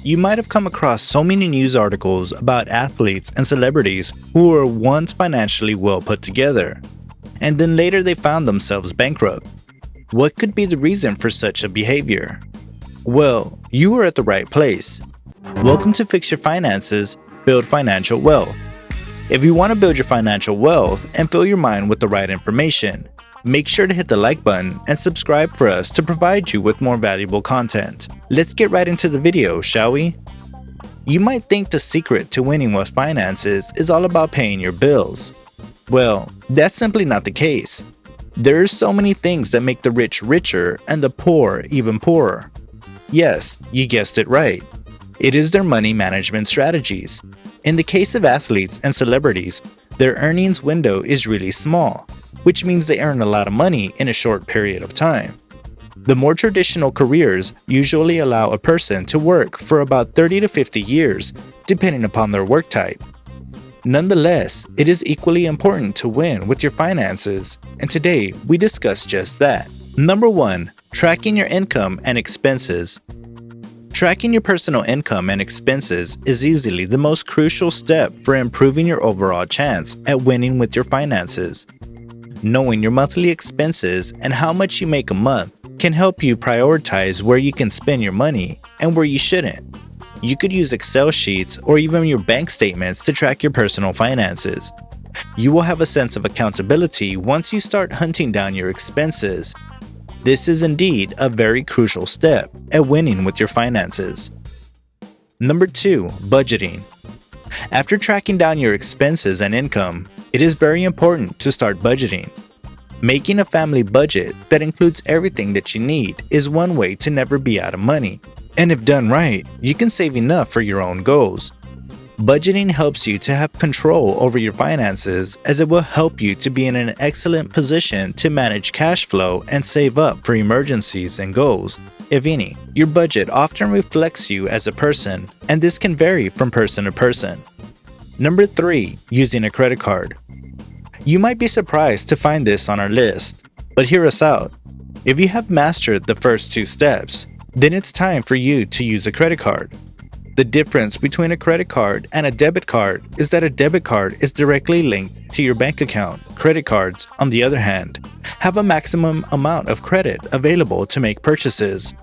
You might have come across so many news articles about athletes and celebrities who were once financially well put together, and then later they found themselves bankrupt. What could be the reason for such a behavior? Well, you were at the right place. Welcome to Fix Your Finances, Build Financial Wealth. If you want to build your financial wealth and fill your mind with the right information, make sure to hit the like button and subscribe for us to provide you with more valuable content. Let's get right into the video, shall we? You might think the secret to winning with finances is all about paying your bills. Well, that's simply not the case. There are so many things that make the rich richer and the poor even poorer. Yes, you guessed it right. It is their money management strategies. In the case of athletes and celebrities, their earnings window is really small, which means they earn a lot of money in a short period of time. The more traditional careers usually allow a person to work for about 30 to 50 years, depending upon their work type. Nonetheless, it is equally important to win with your finances, and today we discuss just that. Number 1. Tracking your income and expenses. Tracking your personal income and expenses is easily the most crucial step for improving your overall chance at winning with your finances. Knowing your monthly expenses and how much you make a month can help you prioritize where you can spend your money and where you shouldn't. You could use Excel sheets or even your bank statements to track your personal finances. You will have a sense of accountability once you start hunting down your expenses. This is indeed a very crucial step at winning with your finances. Number 2. Budgeting. After tracking down your expenses and income, it is very important to start budgeting. Making a family budget that includes everything that you need is one way to never be out of money. And if done right, you can save enough for your own goals. Budgeting helps you to have control over your finances, as it will help you to be in an excellent position to manage cash flow and save up for emergencies and goals, if any. Your budget often reflects you as a person, and this can vary from person to person. Number 3. Using a credit card. You might be surprised to find this on our list, but hear us out. If you have mastered the first 2 steps, then it's time for you to use a credit card. The difference between a credit card and a debit card is that a debit card is directly linked to your bank account. Credit cards, on the other hand, have a maximum amount of credit available to make purchases.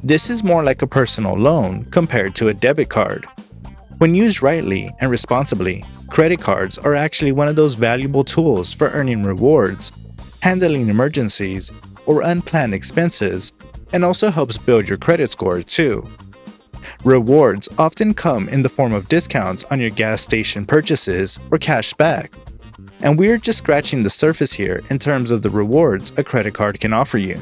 This is more like a personal loan compared to a debit card. When used rightly and responsibly, credit cards are actually one of those valuable tools for earning rewards, handling emergencies, or unplanned expenses, and also helps build your credit score too. Rewards often come in the form of discounts on your gas station purchases or cash back. And we're just scratching the surface here in terms of the rewards a credit card can offer you.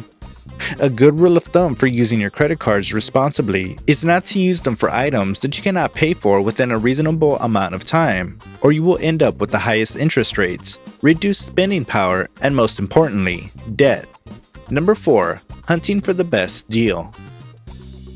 A good rule of thumb for using your credit cards responsibly is not to use them for items that you cannot pay for within a reasonable amount of time, or you will end up with the highest interest rates, reduced spending power, and most importantly, debt. Number 4. Hunting for the best deal.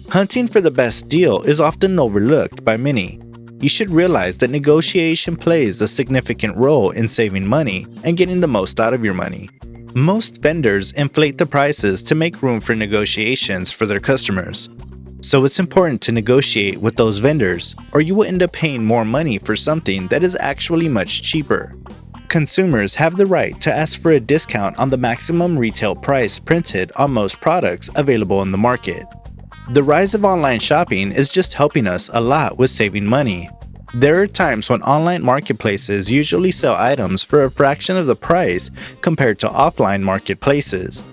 Hunting for the best deal is often overlooked by many. You should realize that negotiation plays a significant role in saving money and getting the most out of your money. Most vendors inflate the prices to make room for negotiations for their customers. So it's important to negotiate with those vendors, or you will end up paying more money for something that is actually much cheaper. Consumers have the right to ask for a discount on the maximum retail price printed on most products available in the market. The rise of online shopping is just helping us a lot with saving money. There are times when online marketplaces usually sell items for a fraction of the price compared to offline marketplaces.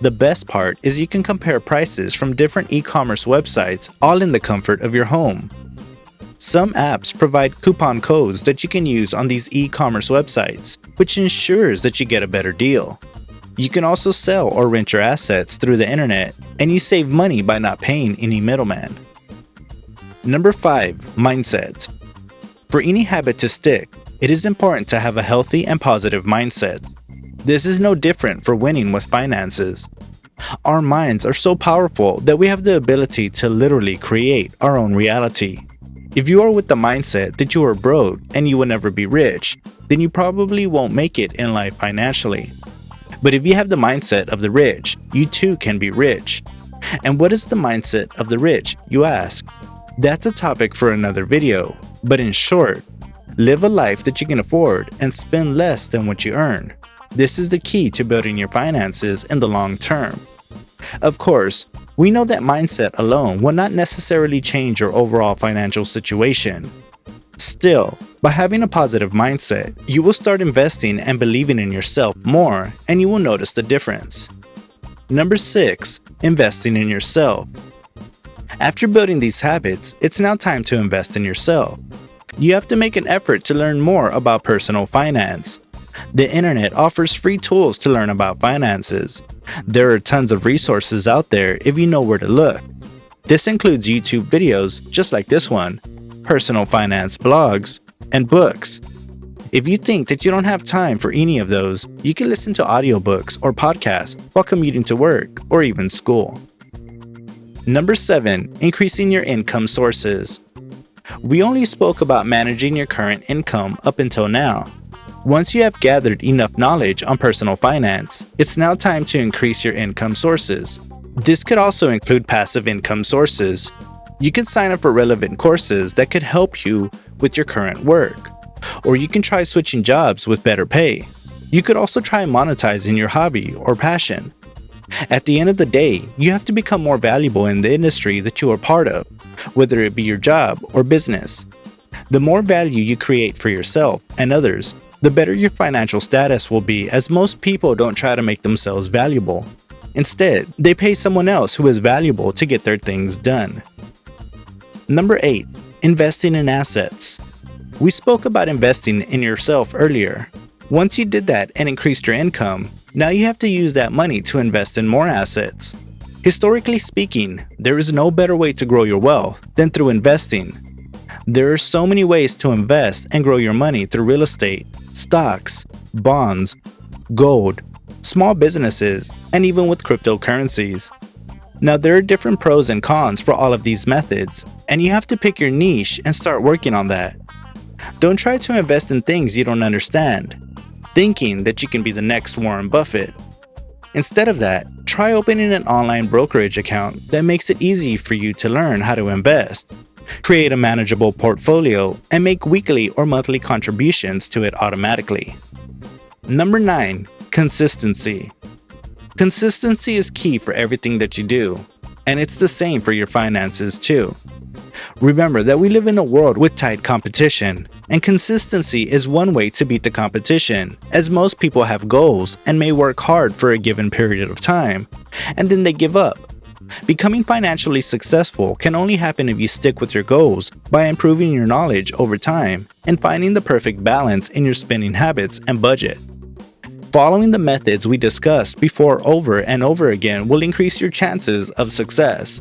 The best part is you can compare prices from different e-commerce websites all in the comfort of your home. Some apps provide coupon codes that you can use on these e-commerce websites, which ensures that you get a better deal. You can also sell or rent your assets through the internet, and you save money by not paying any middleman. Number 5. Mindset. For any habit to stick, it is important to have a healthy and positive mindset. This is no different for winning with finances. Our minds are so powerful that we have the ability to literally create our own reality. If you are with the mindset that you are broke and you will never be rich, then you probably won't make it in life financially. But if you have the mindset of the rich, you too can be rich. And what is the mindset of the rich, you ask? That's a topic for another video, but in short, live a life that you can afford and spend less than what you earn. This is the key to building your finances in the long term. Of course, we know that mindset alone will not necessarily change your overall financial situation. Still, by having a positive mindset, you will start investing and believing in yourself more, and you will notice the difference. Number 6. Investing in yourself. After building these habits, it's now time to invest in yourself. You have to make an effort to learn more about personal finance. The internet offers free tools to learn about finances. There are tons of resources out there if you know where to look. This includes YouTube videos just like this one, personal finance blogs, and books. If you think that you don't have time for any of those, you can listen to audiobooks or podcasts while commuting to work or even school. Number 7. Increasing your income sources. We only spoke about managing your current income up until now. Once you have gathered enough knowledge on personal finance, it's now time to increase your income sources. This could also include passive income sources. You can sign up for relevant courses that could help you with your current work, or you can try switching jobs with better pay. You could also try monetizing your hobby or passion. At the end of the day, you have to become more valuable in the industry that you are part of, whether it be your job or business. The more value you create for yourself and others, the better your financial status will be, as most people don't try to make themselves valuable. Instead, they pay someone else who is valuable to get their things done. Number 8. Investing in assets. We spoke about investing in yourself earlier. Once you did that and increased your income, now you have to use that money to invest in more assets. Historically speaking, there is no better way to grow your wealth than through investing. There are so many ways to invest and grow your money through real estate, stocks, bonds, gold, small businesses, and even with cryptocurrencies. Now, there are different pros and cons for all of these methods, and you have to pick your niche and start working on that. Don't try to invest in things you don't understand, thinking that you can be the next Warren Buffett. Instead of that, try opening an online brokerage account that makes it easy for you to learn how to invest. Create a manageable portfolio and make weekly or monthly contributions to it automatically. Number 9. Consistency. Consistency is key for everything that you do, and it's the same for your finances too. Remember that we live in a world with tight competition, and consistency is one way to beat the competition, as most people have goals and may work hard for a given period of time, and then they give up. Becoming financially successful can only happen if you stick with your goals by improving your knowledge over time and finding the perfect balance in your spending habits and budget. Following the methods we discussed before over and over again will increase your chances of success.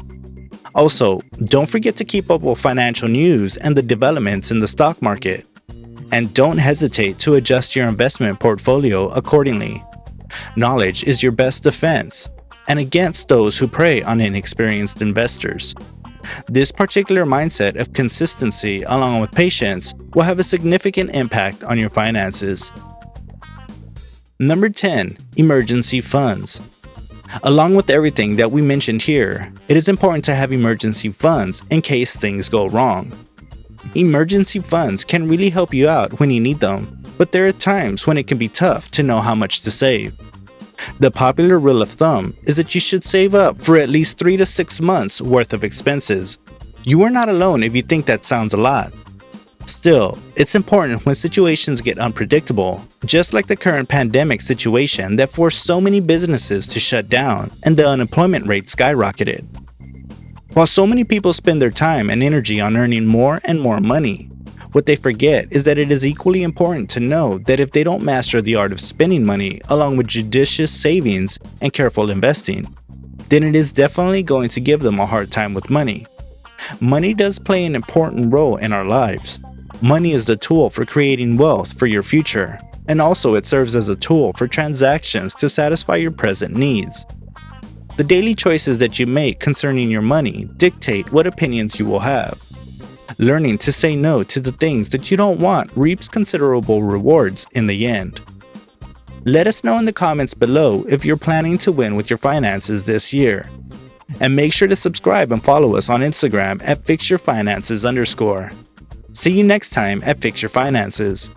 Also, don't forget to keep up with financial news and the developments in the stock market. And don't hesitate to adjust your investment portfolio accordingly. Knowledge is your best defense, and against those who prey on inexperienced investors. This particular mindset of consistency, along with patience, will have a significant impact on your finances. Number 10. Emergency funds. Along with everything that we mentioned here, it is important to have emergency funds in case things go wrong. Emergency funds can really help you out when you need them, but there are times when it can be tough to know how much to save. The popular rule of thumb is that you should save up for at least 3 to 6 months worth of expenses. You are not alone if you think that sounds a lot. Still, it's important when situations get unpredictable, just like the current pandemic situation that forced so many businesses to shut down and the unemployment rate skyrocketed. While so many people spend their time and energy on earning more and more money, what they forget is that it is equally important to know that if they don't master the art of spending money along with judicious savings and careful investing, then it is definitely going to give them a hard time with money. Money does play an important role in our lives. Money is the tool for creating wealth for your future, and also it serves as a tool for transactions to satisfy your present needs. The daily choices that you make concerning your money dictate what opinions you will have. Learning to say no to the things that you don't want reaps considerable rewards in the end. Let us know in the comments below if you're planning to win with your finances this year. And make sure to subscribe and follow us on Instagram at FixYourFinances_. See you next time at Fix Your Finances.